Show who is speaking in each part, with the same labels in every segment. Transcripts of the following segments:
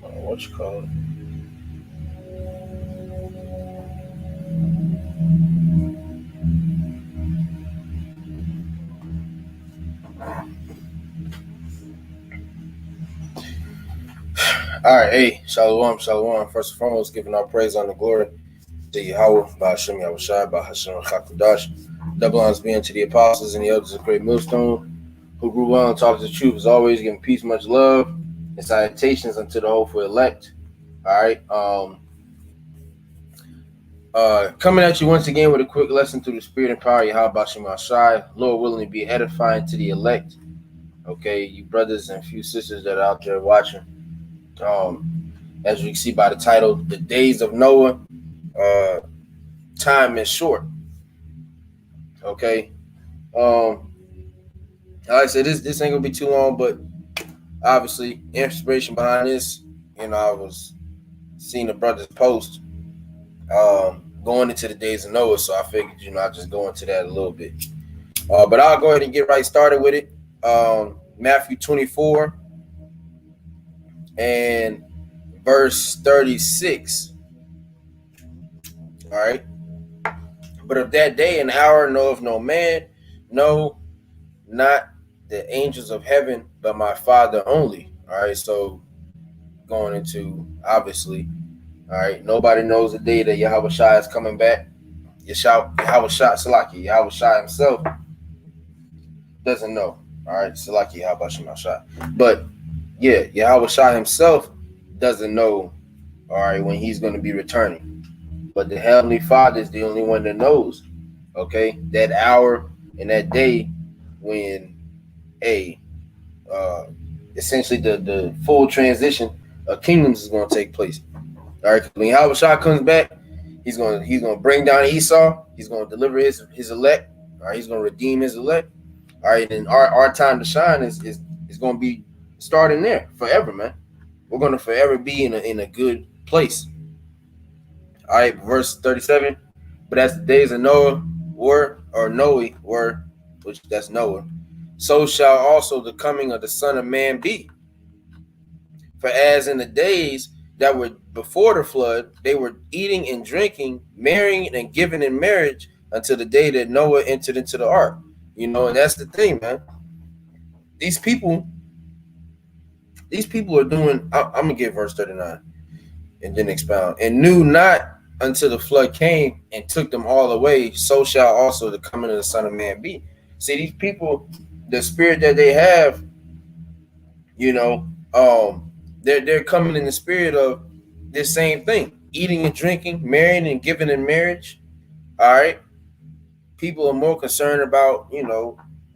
Speaker 1: What you call it? All right, hey, shalom, shalom. First and foremost, giving our praise, honor, glory to Yahweh, Ba'ashem Yahushai, Ba'ashem Chakadash. Double honors being to the apostles and the elders of Great Millstone, who grew well and taught us the truth, as always, giving peace, much love, and salutations unto the hopeful elect. All right, coming at you once again with a quick lesson through the spirit and power of Yahweh, Ba'ashem Yahushai. Lord willing to be edifying to the elect. Okay, you brothers and few sisters that are out there watching. As you can see by the title, The Days of Noah, time is short. Okay. Like I said, this ain't gonna be too long, but obviously inspiration behind this, I was seeing the brothers post going into the days of Noah, so I figured, I'll just go into that a little bit. But I'll go ahead and get right started with it. Matthew 24 and verse 36. All right. But of that day and hour knoweth no man, no, not the angels of heaven, but my Father only. All right. So going into, obviously, all right, nobody knows the day that Yahweh Shai is coming back. Yahweh Shai himself doesn't know. All right. Salaki Yahweh Shai. But yeah, Yahweh Shai himself doesn't know, all right, when he's going to be returning. But the Heavenly Father is the only one that knows, okay, that hour and that day when essentially the full transition of kingdoms is going to take place. All right, when Yahweh Shai comes back, he's going to bring down Esau. He's going to deliver his elect. All right, he's going to redeem his elect. All right, and our time to shine is going to be starting there forever, man. We're going to forever be in a good place. All right, verse 37. But as the days of Noah were, which that's Noah, so shall also the coming of the Son of Man be. For as in the days that were before the flood, they were eating and drinking, marrying and giving in marriage until the day that Noah entered into the ark. And that's the thing, man. These people are doing, I'm going to get verse 39 and then expound. And knew not until the flood came and took them all away, so shall also the coming of the Son of Man be. See, these people, the spirit that they have, they're coming in the spirit of this same thing, eating and drinking, marrying and giving in marriage. All right. People are more concerned about,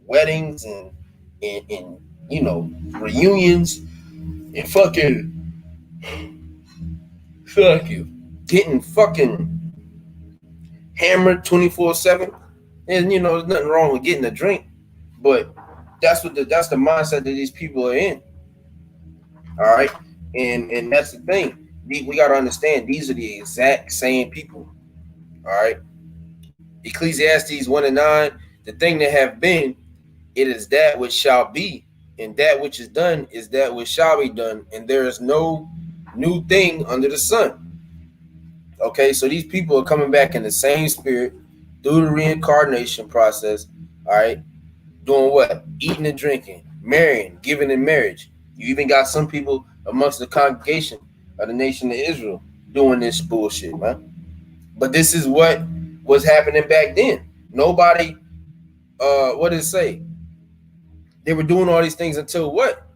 Speaker 1: weddings and reunions and fucking getting fucking hammered 24/7. And there's nothing wrong with getting a drink, but that's the mindset that these people are in. All right, and that's the thing. We got to understand these are the exact same people. All right, Ecclesiastes 1:9. The thing that have been, it is that which shall be, and that which is done is that which shall be done, and there is no new thing under the sun. Okay, so these people are coming back in the same spirit through the reincarnation process. All right, doing what? Eating and drinking, marrying, giving in marriage. You even got some people amongst the congregation of the nation of Israel doing this bullshit, man. But this is what was happening back then. Nobody, what did it say? They were doing all these things until what?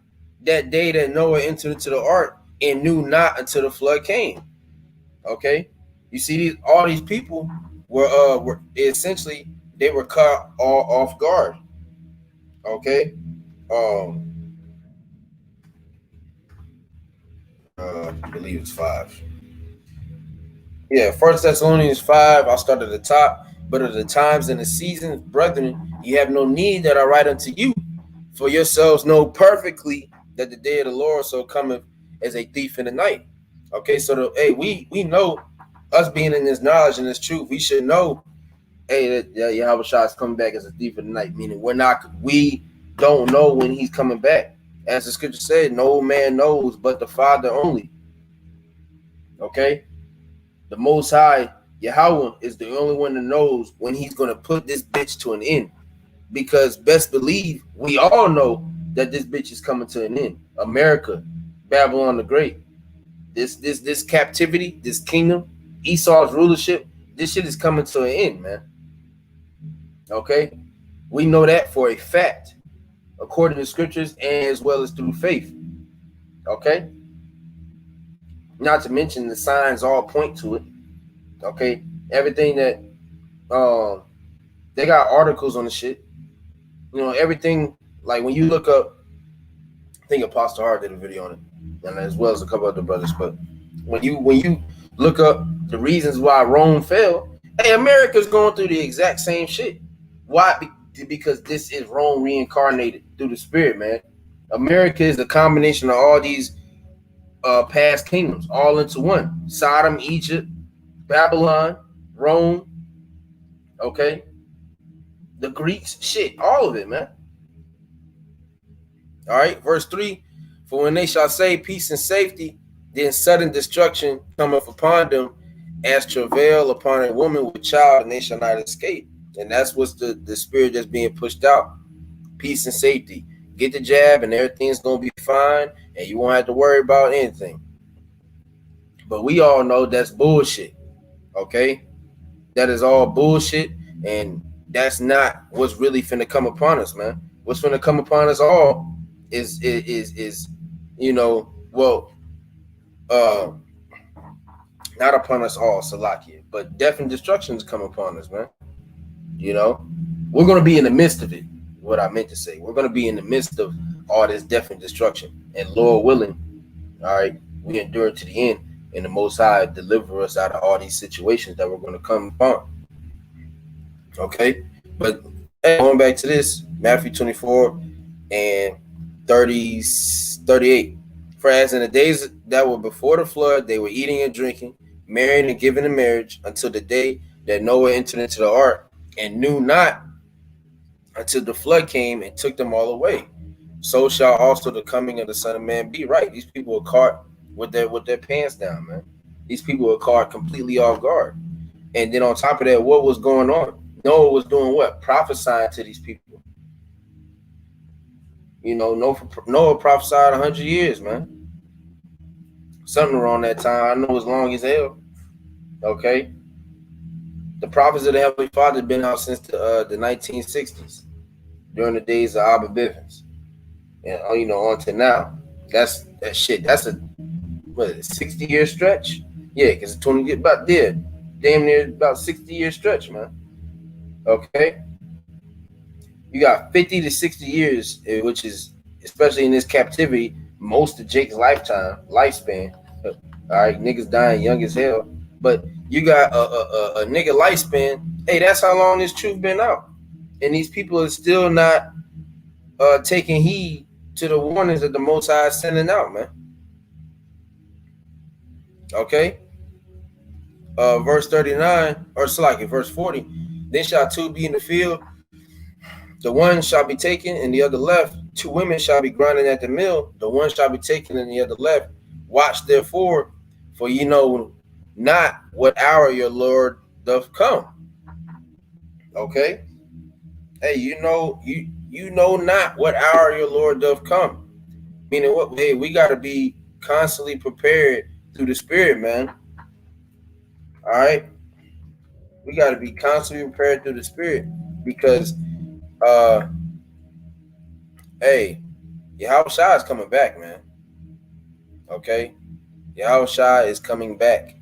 Speaker 1: That day that Noah entered into the ark and knew not until the flood came. Okay, you see, all these people were essentially, they were caught all off guard. Okay, I believe it's 5. Yeah, 1 Thessalonians 5. I'll start at the top. But of the times and the seasons, brethren, you have no need that I write unto you, for yourselves know perfectly that the day of the Lord so cometh as a thief in the night. Okay, so we know, us being in this knowledge and this truth, we should know, that Yahweh Shai is coming back as a thief in the night. Meaning we don't know when he's coming back. As the scripture said, no man knows but the Father only. Okay? The Most High, Yahweh, is the only one that knows when he's going to put this bitch to an end. Because best believe, we all know that this bitch is coming to an end. America, Babylon the Great, this captivity, this kingdom, Esau's rulership, this shit is coming to an end, man. Okay? We know that for a fact, according to scriptures and as well as through faith. Okay? Not to mention the signs all point to it. Okay? Everything that they got articles on the shit. You know, everything, like when you look up, I think Apostle Hart did a video on it, and as well as a couple other brothers. But when you look up the reasons why Rome fell, hey, America's going through the exact same shit. Why? Because this is Rome reincarnated through the Spirit, man. America is a combination of all these past kingdoms, all into one. Sodom, Egypt, Babylon, Rome. Okay, the Greeks, shit, all of it, man. All right, verse 3, for when they shall say peace and safety, then sudden destruction cometh upon them as travail upon a woman with child, and they shall not escape. And that's what's the spirit that's being pushed out. Peace and safety. Get the jab and everything's going to be fine, and you won't have to worry about anything. But we all know that's bullshit, okay? That is all bullshit, and that's not what's really finna come upon us, man. What's finna come upon us all is you know, well, not upon us all, Salakia, but death and destruction is coming upon us, man. You know, we're gonna be in the midst of it. What I meant to say, we're gonna be in the midst of all this death and destruction, and Lord willing, all right, we endure to the end, and the Most High deliver us out of all these situations that we're gonna come upon. Okay, but going back to this, Matthew 24 and 38. For as in the days that were before the flood, they were eating and drinking, marrying and giving in marriage, until the day that Noah entered into the ark, and knew not until the flood came and took them all away. So shall also the coming of the Son of Man be. Right? These people were caught with their pants down, man. These people were caught completely off guard. And then on top of that, what was going on? Noah was doing what? Prophesying to these people. You know, Noah prophesied 100 years, man. Something around that time. I know as long as hell. Okay. The prophets of the Heavenly Father have been out since the 1960s, during the days of Abba Bivens. And you know, on to now. That's that shit. That's a 60-year stretch. Yeah, because it's 20 about there. Damn near about 60-year stretch, man. Okay. You got 50 to 60 years, which is, especially in this captivity, most of Jake's lifespan. All right, niggas dying young as hell. But you got a nigga lifespan. Hey, that's how long this truth been out. And these people are still not taking heed to the warnings that the Most High is sending out, man. Okay. Verse 39, or Salaki, verse 40. Then shall two be in the field, the one shall be taken and the other left. Two women shall be grinding at the mill, the one shall be taken and the other left. Watch therefore, for ye know not what hour your Lord doth come. Okay. Hey, you know not what hour your Lord doth come. Meaning what? Hey, we got to be constantly prepared through the Spirit, man. All right. We got to be constantly prepared through the Spirit, because hey, Yahushua is coming back, man. Okay? Yahushua is coming back.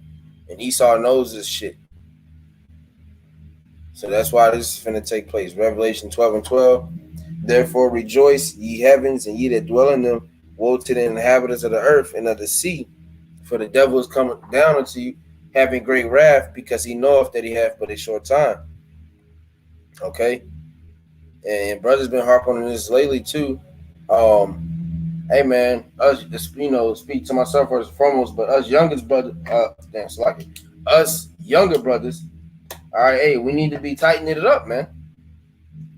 Speaker 1: And Esau knows this shit. So that's why this is finna take place. Revelation 12 and 12. Therefore rejoice, ye heavens, and ye that dwell in them. Woe to the inhabitants of the earth and of the sea. For the devil is coming down unto you, having great wrath, because he knoweth that he hath but a short time. Okay? And brothers been harping on this lately too. Hey man, us, you know, speak to myself first and foremost, but us youngest brothers, us younger brothers, all right, hey, we need to be tightening it up, man.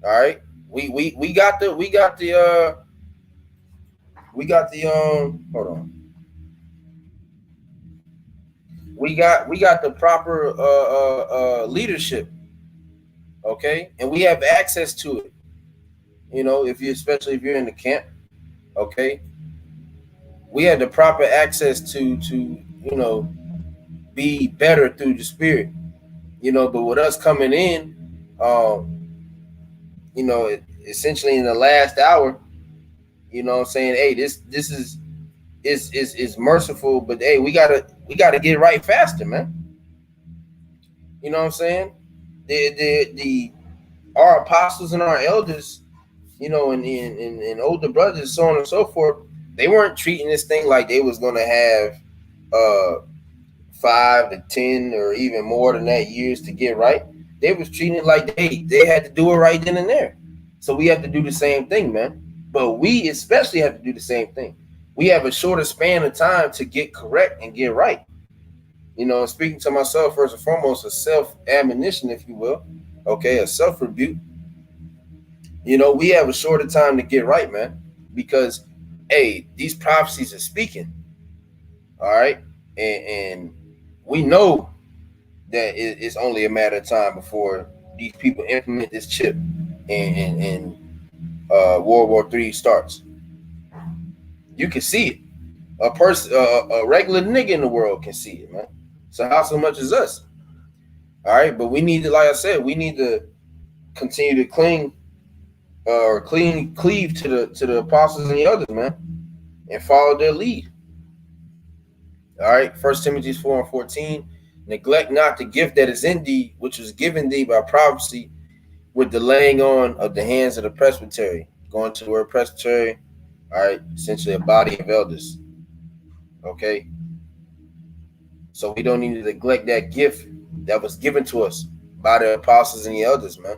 Speaker 1: All right, We got the hold on. We got the proper leadership, okay, and we have access to it. You know, especially if you're in the camp, okay, we had the proper access to be better through the spirit. You know, but with us coming in, essentially in the last hour, you know what I'm saying, hey, this is merciful, but hey, we gotta get right faster, man. You know what I'm saying? The our apostles and our elders, and older brothers, so on and so forth, they weren't treating this thing like they was gonna have 5 to 10 or even more than that years to get right. They was treating it like they had to do it right then and there. So we have to do the same thing, man. But we especially have to do the same thing. We have a shorter span of time to get correct and get right. You know, speaking to myself first and foremost, a self admonition, if you will, okay, a self rebuke. You know, we have a shorter time to get right, man, because hey, these prophecies are speaking, all right, and we know that it's only a matter of time before these people implement this chip and World War III starts. You can see it. A regular nigga in the world can see it, man. So how so much is us? All right, but we need to, like I said, we need to continue to cleave to the apostles and the others, man, and follow their lead. All right, 1 Timothy 4:14. Neglect not the gift that is in thee, which was given thee by prophecy, with the laying on of the hands of the presbytery. Going to the word presbytery, all right, essentially a body of elders. Okay, so we don't need to neglect that gift that was given to us by the apostles and the elders, man.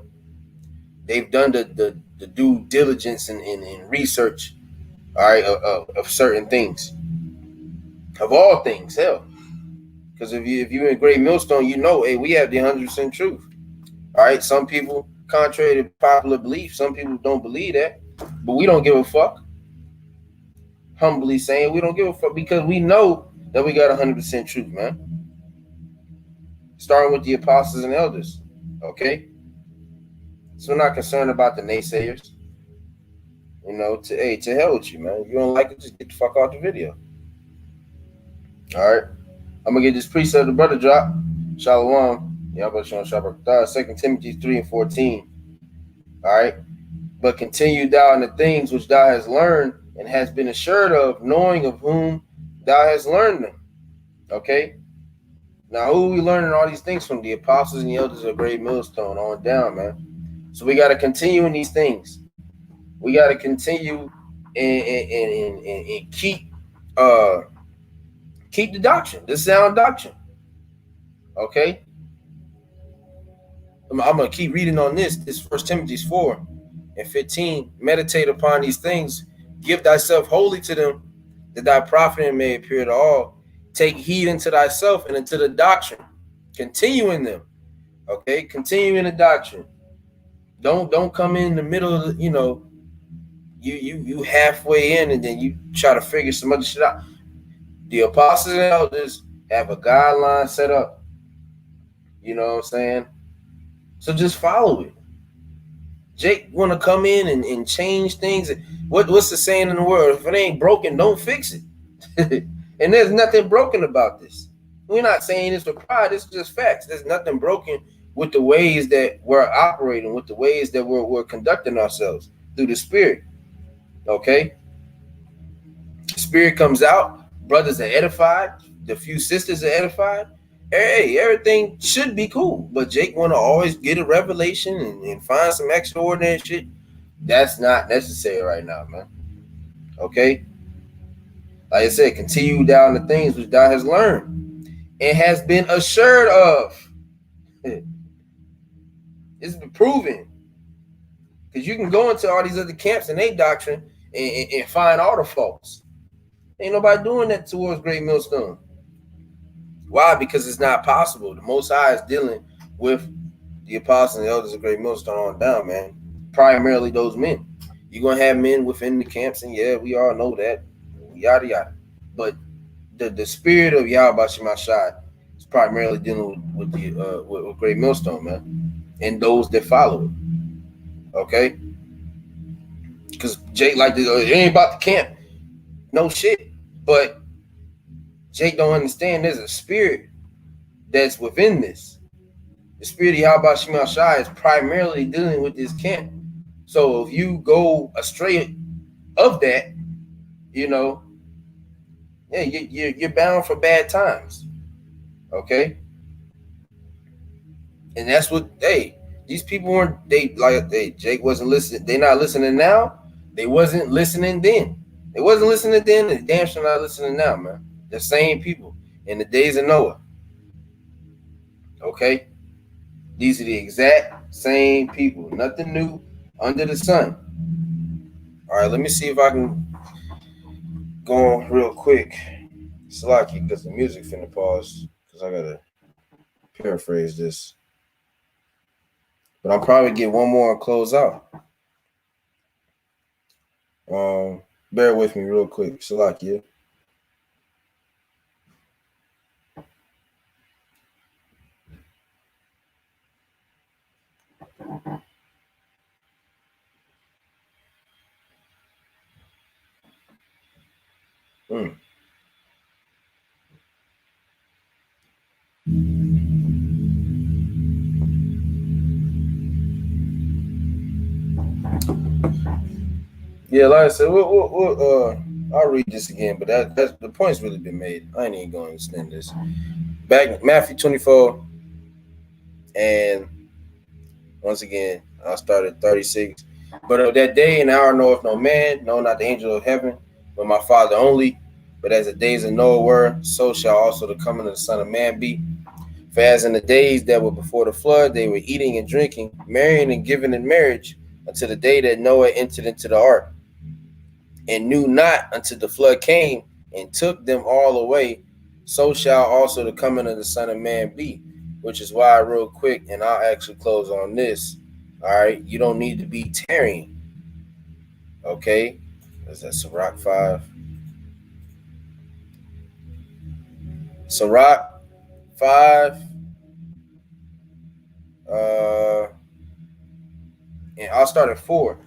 Speaker 1: They've done the due diligence and research, all right, of certain things, of all things, hell. Because if you're in Great Millstone, you know, hey, we have the 100% truth. All right, some people, contrary to popular belief, some people don't believe that, but we don't give a fuck. Humbly saying, we don't give a fuck because we know that we got 100% truth, man. Starting with the apostles and elders, okay? So we're not concerned about the naysayers. You know, to hell with you, man. If you don't like it, just get the fuck out the video. All right. I'm gonna get this precept of the brother drop. Shalom. Yeah, I'm about to show 2 Timothy 3:14. All right. But continue thou in the things which thou hast learned and hast been assured of, knowing of whom thou hast learned them. Okay. Now, who are we learning all these things from? The apostles and the elders of Great Millstone on down, man. So we got to continue in these things. We got to continue and keep the doctrine, the sound doctrine. Okay. I'm gonna keep reading on this. This 1 Timothy 4:15. Meditate upon these things. Give thyself wholly to them, that thy profiting may appear to all. Take heed unto thyself and unto the doctrine. Continue in them. Okay. Continue in the doctrine. Don't come in the middle of the, you halfway in and then you try to figure some other shit out. The apostles and elders have a guideline set up. You know what I'm saying? So just follow it. Jake want to come in and change things. What's the saying in the world? If it ain't broken, don't fix it. And there's nothing broken about this. We're not saying this for pride. It's just facts. There's nothing broken with the ways that we're operating, with the ways that we're conducting ourselves through the Spirit. Okay? The Spirit comes out. Brothers are edified. The few sisters are edified. Hey, everything should be cool. But Jake want to always get a revelation and find some extraordinary shit. That's not necessary right now, man. Okay? Like I said, continue down the things which thou has learned and has been assured of. It's been proven. Because you can go into all these other camps and their doctrine and find all the faults. Ain't nobody doing that towards Great Millstone. Why? Because it's not possible. The Most High is dealing with the apostles and the elders of Great Millstone on down, man. primarily those men. You're gonna have men within the camps, and yeah, we all know that, yada yada. But the spirit of Yahweh Shemashai is primarily dealing with the with Great Millstone, man, and those that follow it. Okay, because Jake like it ain't about the camp, no shit. But Jake don't understand there's a spirit that's within this. The spirit of Yahweh Shemashai is primarily dealing with this camp. So if you go astray of that, you know, yeah, you're bound for bad times. Okay, and that's what these people weren't. Jake wasn't listening. They not listening now. They wasn't listening then. They wasn't listening then, and damn sure not listening now, man. The same people in the days of Noah. Okay, these are the exact same people. Nothing new under the sun. All right, let me see if I can go on real quick. Slacky, because the music finna pause. Because I gotta paraphrase this. But I'll probably get one more and close out. Bear with me real quick. Salakia. Yeah, like I said, I'll read this again, but that's the point's really been made. I ain't even going to extend this. Back Matthew 24, and once again, I started 36. But of that day and hour knoweth no man, no, not the angel of heaven, but my Father only. But as the days of Noah were, so shall also the coming of the Son of Man be. For as in the days that were before the flood, they were eating and drinking, marrying and giving in marriage, until the day that Noah entered into the ark, and knew not until the flood came and took them all away, so shall also the coming of the Son of Man be. Which is why, real quick, and I'll actually close on this. All right, you don't need to be tarrying. Okay, is that Sirach 5? Sirach 5. And I'll start at 4.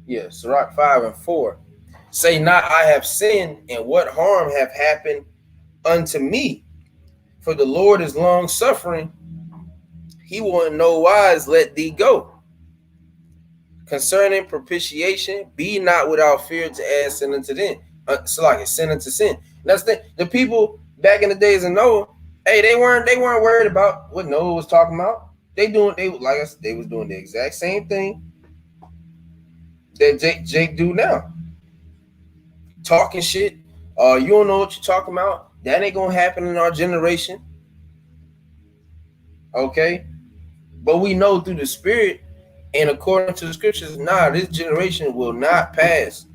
Speaker 1: Yeah, Sirach 5 and 4. Say not, I have sinned, and what harm have happened unto me? For the Lord is long suffering, he will in no wise let thee go. Concerning propitiation, be not without fear to add sin unto them. Sin unto sin. That's the people back in the days of Noah. Hey, they weren't worried about what Noah was talking about. They was doing the exact same thing that Jake do now. Talking shit. You don't know what you're talking about. That ain't gonna happen in our generation. Okay, but we know through the Spirit and according to the scriptures, this generation will not pass.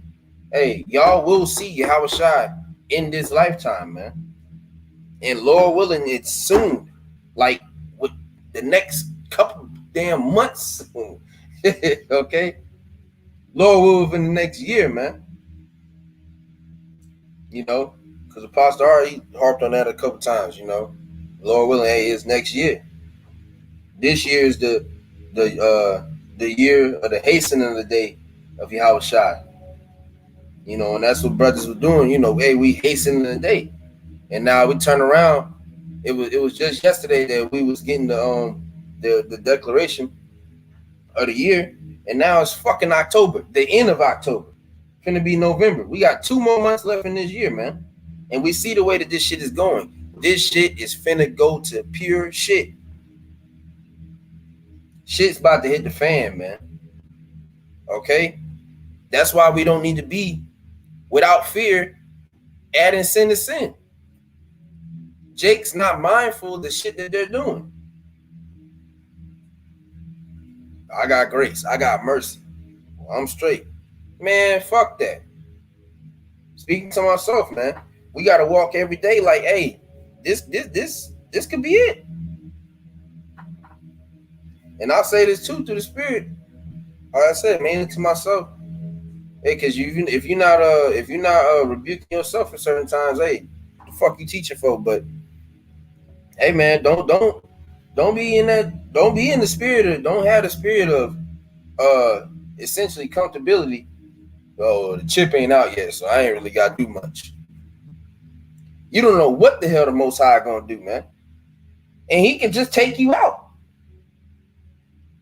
Speaker 1: Hey, y'all will see Yahweh in this lifetime, man. And Lord willing, it's soon. Like with the next couple damn months. Okay? Lord will within the next year, man. You know, because Apostle already harped on that a couple times, you know. Lord willing, hey, it's next year. This year is the year of the hastening of the day of Yahweh. You know, and that's what brothers were doing. You know, hey, we hastening the day, and now we turn around. It was just yesterday that we was getting the declaration of the year, and now it's fucking October, the end of October. Finna be November. We got 2 more months left in this year, man, and we see the way that this shit is going. This shit is finna go to pure shit. Shit's about to hit the fan, man. Okay? That's why we don't need to be without fear adding sin to sin. Jake's not mindful of the shit that they're doing. I got grace. I got mercy. I'm straight. Man, fuck that. Speaking to myself, man, we got to walk every day like, hey, this could be it. And I'll say this too, to the Spirit. Like I said, mainly to myself. Hey, because if you're not rebuking yourself at certain times, hey, the fuck you teaching for? But hey, man, don't be in that. Don't be in the spirit of. Don't have the spirit of essentially comfortability. Oh, the chip ain't out yet, so I ain't really got to do much. You don't know what the hell the Most High gonna do, man. And He can just take you out,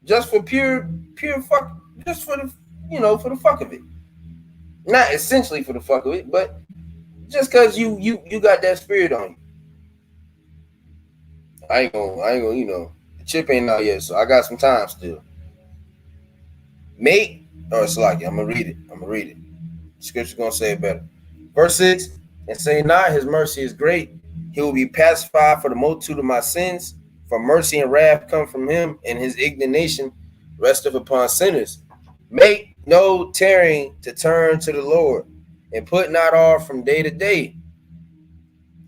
Speaker 1: just for pure fuck, just for the for the fuck of it. Not essentially for the fuck of it, but just cause you got that spirit on you. I ain't gonna, the chip ain't out yet, so I got some time still. Mate, it's like I'm gonna read it. Scripture gonna say it better. Verse 6, and say not, his mercy is great. He will be pacified for the multitude of my sins. For mercy and wrath come from him, and his indignation resteth upon sinners. Make no tarrying to turn to the Lord, and put not off from day to day.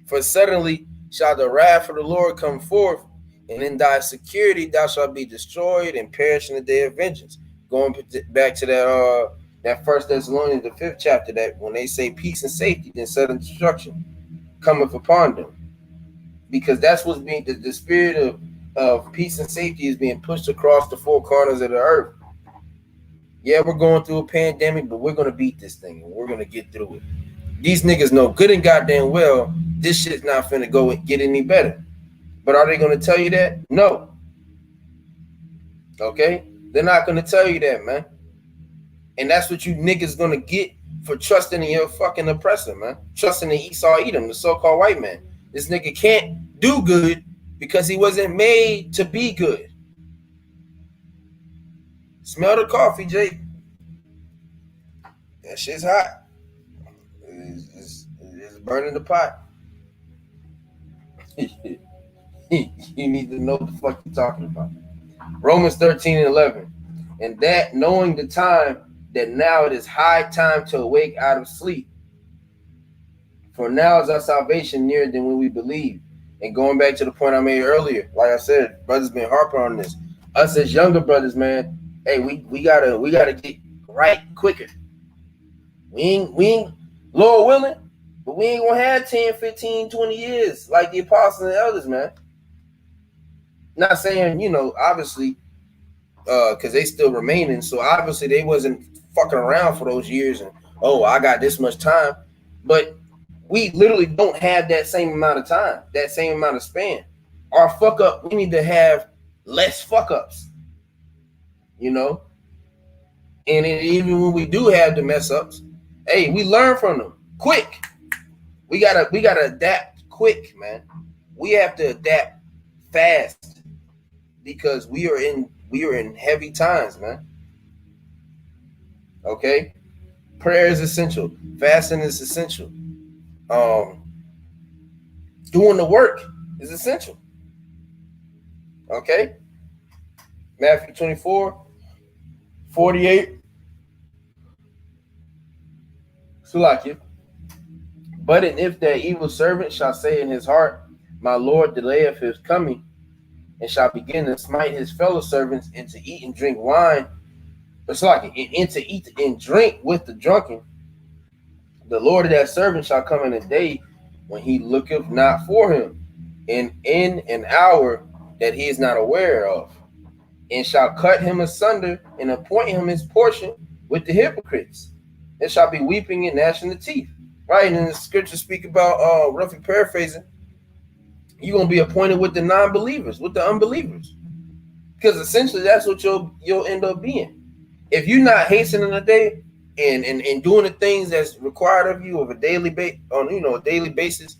Speaker 1: For suddenly shall the wrath of the Lord come forth, and in thy security thou shalt be destroyed and perish in the day of vengeance. Going back to that First Thessalonians, the 5th chapter, that when they say peace and safety, then sudden destruction cometh upon them. Because that's what's being the spirit of peace and safety is being pushed across the four corners of the earth. Yeah, we're going through a pandemic, but we're gonna beat this thing and we're gonna get through it. These niggas know good and goddamn well this shit's not finna go and get any better. But are they gonna tell you that? No. Okay? They're not gonna tell you that, man. And that's what you niggas gonna get for trusting in your fucking oppressor, man. Trusting in Esau Edom, the so-called white man. This nigga can't do good because he wasn't made to be good. Smell the coffee, Jake. That shit's hot. It's burning the pot. You need to know what the fuck you're talking about. Romans 13:11. And that knowing the time, that now it is high time to awake out of sleep. For now is our salvation nearer than when we believe. And going back to the point I made earlier, like I said, brothers been harping on this. Us as younger brothers, man, hey, we gotta get right quicker. We ain't Lord willing, but we ain't gonna have 10, 15, 20 years like the apostles and the elders, man. Not saying, obviously, because they still remaining, so obviously they wasn't fucking around for those years and I got this much time. But we literally don't have that same amount of time, that same amount of span. Our fuck up, we need to have less fuck ups, And even when we do have the mess ups, hey, we learn from them quick. We gotta adapt quick, man. We have to adapt fast because we are in heavy times, man. Okay, prayer is essential. Fasting is essential. Doing the work is essential. Okay, Matthew 24:48. Sulakia. But and if that evil servant shall say in his heart, my Lord delayeth his coming, and shall begin to smite his fellow servants, and to eat and drink wine, and to eat and drink with the drunken, the Lord of that servant shall come in a day when he looketh not for him, and in an hour that he is not aware of, and shall cut him asunder, and appoint him his portion with the hypocrites. There shall be weeping and gnashing of teeth. Right, and the scriptures speak about, roughly paraphrasing, you're gonna be appointed with the non-believers, with the unbelievers, because essentially that's what you'll end up being if you're not hastening a day and doing the things that's required of you of a daily basis,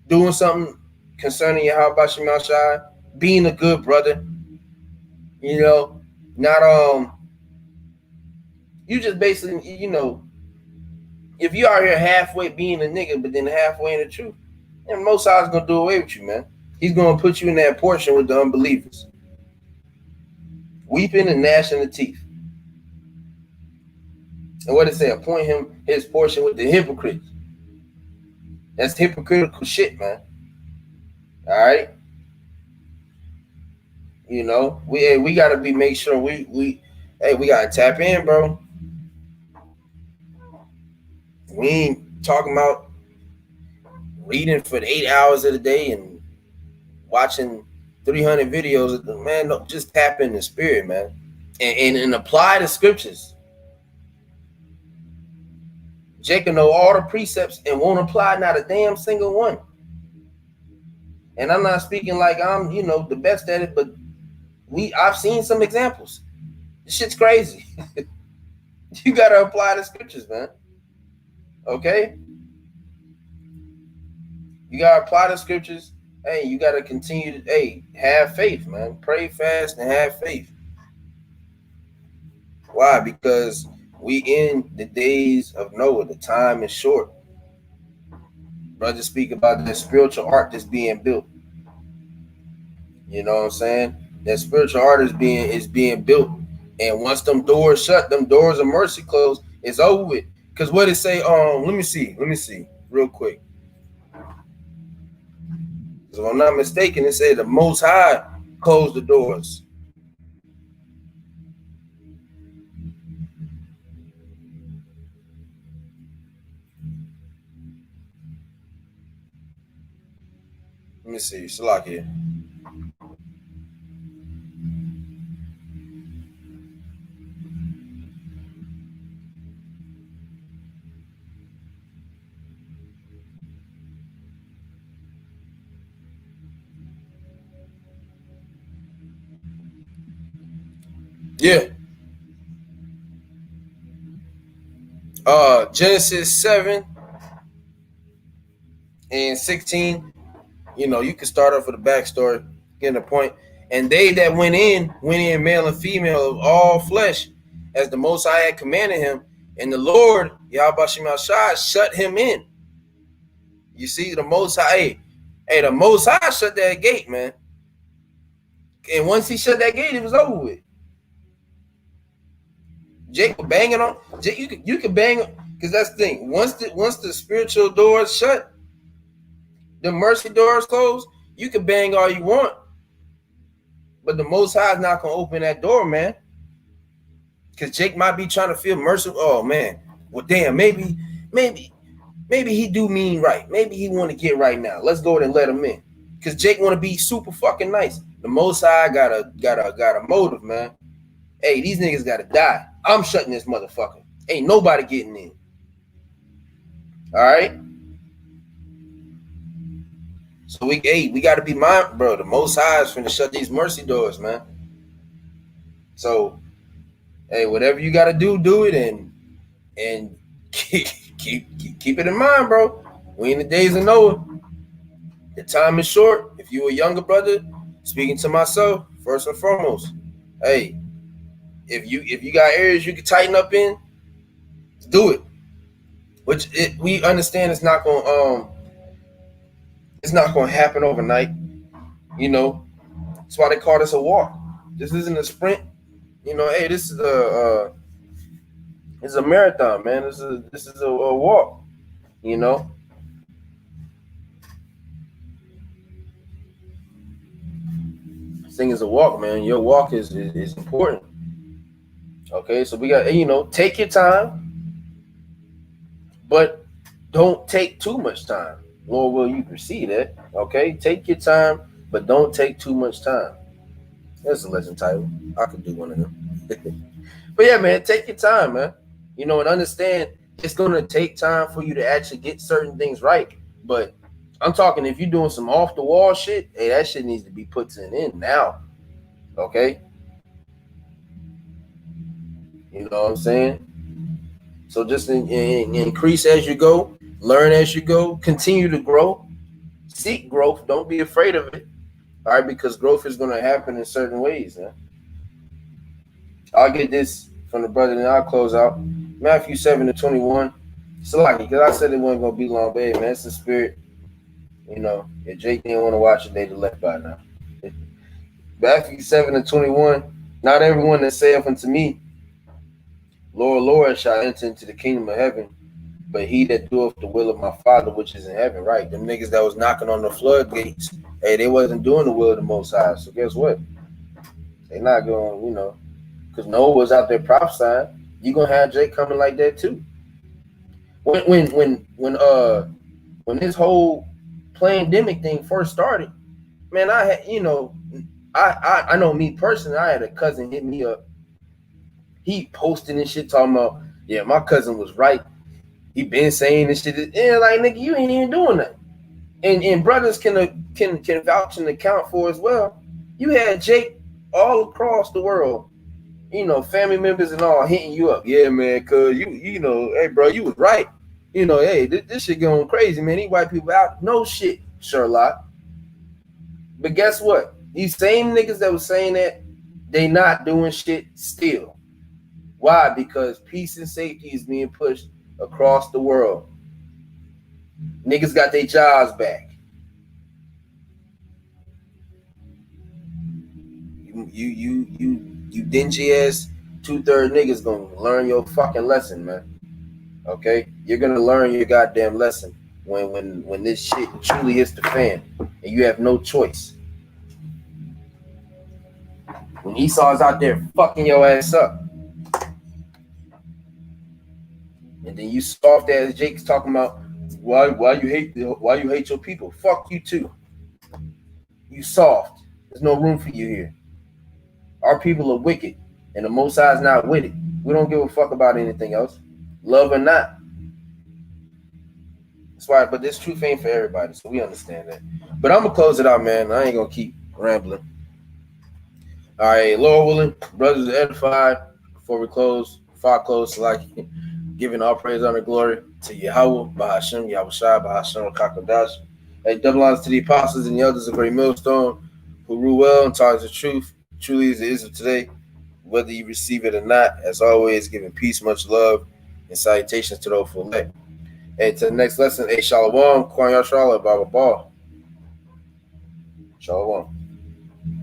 Speaker 1: doing something concerning your how about your Shai, being a good brother, not you just basically if you out here halfway being a nigga, but then halfway in the truth, and Most High is gonna do away with you, man. He's gonna put you in that portion with the unbelievers, weeping and gnashing the teeth. And what it say? Appoint him his portion with the hypocrites. That's hypocritical shit, man. All right. We gotta make sure we Hey, we gotta tap in, bro. We ain't talking about reading for 8 hours of the day and watching 300 videos. Man, no, just tap in the spirit, man, and apply the scriptures. Jacob know all the precepts and won't apply not a damn single one. And I'm not speaking like I'm, the best at it, but I've seen some examples. This shit's crazy. You gotta apply the scriptures, man. Okay? You gotta apply the scriptures. Hey, you gotta continue to have faith, man. Pray fast and have faith. Why? Because we in the days of Noah. The time is short. Brothers speak about the spiritual art that's being built. You know what I'm saying? That spiritual art is being built. And once them doors shut, them doors of mercy closed, it's over with. Because what it say, let me see, real quick. If I'm not mistaken, it said the Most High closed the doors. Let me see, Salak here. Yeah. Genesis 7 and 16. You can start off with a backstory, getting a point. And they that went in, male and female of all flesh, as the Most High had commanded him. And the Lord, Yahweh Shem Shai, shut him in. You see, the Most High, the Most High shut that gate, man. And once he shut that gate, it was over with. Jake was banging on. You could bang, because that's the thing. Once the spiritual doors shut, the mercy doors closed, you can bang all you want. But the Most High is not going to open that door, man. Because Jake might be trying to feel merciful. Oh, man. Well, damn, maybe he do mean right. Maybe he want to get right now. Let's go ahead and let him in. Because Jake want to be super fucking nice. The Most High got a motive, man. Hey, these niggas got to die. I'm shutting this motherfucker. Ain't nobody getting in. All right? So we got to be mindful, bro. The Most High is finna shut these mercy doors, man. So, hey, whatever you got to do it, and keep it in mind, bro. We in the days of Noah. The time is short. If you a younger brother, speaking to myself, first and foremost, hey, if you got areas you can tighten up in, do it. Which we understand it's not gonna happen overnight. That's why they call this a walk. This isn't a sprint. Hey, this is it's a marathon, man. This is a walk. This thing is a walk, man. Your walk is important. Okay, so we got, take your time, but don't take too much time. Lord, will you proceed that? Okay, take your time, but don't take too much time. That's a lesson title. I could do one of them. But yeah, man, take your time, man. And understand it's going to take time for you to actually get certain things right. But I'm talking if you're doing some off the wall shit, hey, that shit needs to be put in now. Okay? You know what I'm saying? So just increase as you go, learn as you go, continue to grow, seek growth. Don't be afraid of it. All right, because growth is going to happen in certain ways. Man. I'll get this from the brother, and I'll close out. Matthew 7-21. It's lucky because I said it wasn't going to be long, but hey, man, it's the spirit. If Jake didn't want to watch it, they'd have left by now. Matthew 7-21. Not everyone that saith unto me, Lord, Lord, shall enter into the kingdom of heaven, but he that doeth the will of my Father which is in heaven. Right? Them niggas that was knocking on the floodgates, hey, they wasn't doing the will of the Most High. So guess what? They not going, because Noah was out there prophesying. You're gonna have Jake coming like that too. When this whole pandemic thing first started, man, I had, I know me personally, I had a cousin hit me up. He posting this shit talking about, yeah, my cousin was right. He been saying this shit. And like, nigga, you ain't even doing that. And brothers can vouch and account for as well. You had Jake all across the world, family members and all hitting you up. Yeah, man, cause hey, bro, you was right. Hey, this shit going crazy, man. These white people out. No shit, Sherlock. But guess what? These same niggas that was saying that, they not doing shit still. Why? Because peace and safety is being pushed across the world. Niggas got their jobs back. You dingy ass 2/3 niggas gonna learn your fucking lesson, man. Okay? You're gonna learn your goddamn lesson when this shit truly hits the fan and you have no choice. When Esau's out there fucking your ass up. And then you soft ass Jake's talking about why you hate your people. Fuck you too. You soft. There's no room for you here. Our people are wicked, and the Most High is not with it. We don't give a fuck about anything else, love or not. That's why. But this truth ain't for everybody, so we understand that. But I'm gonna close it out, man. I ain't gonna keep rambling. All right, Lord willing, brothers are edified. Before I close, like giving all praise, honor, glory to Yahweh, Bahashem, Yahushua, Bahashem, Kakadash. Hey, double honors to the apostles and the elders of Great Millstone who rule well and taught the truth. Truly is the Israel today, whether you receive it or not. As always, giving peace, much love, and salutations to those who elect. Hey, to the next lesson, Shalom, Kwan Yashala, Baba Ba. Shalom.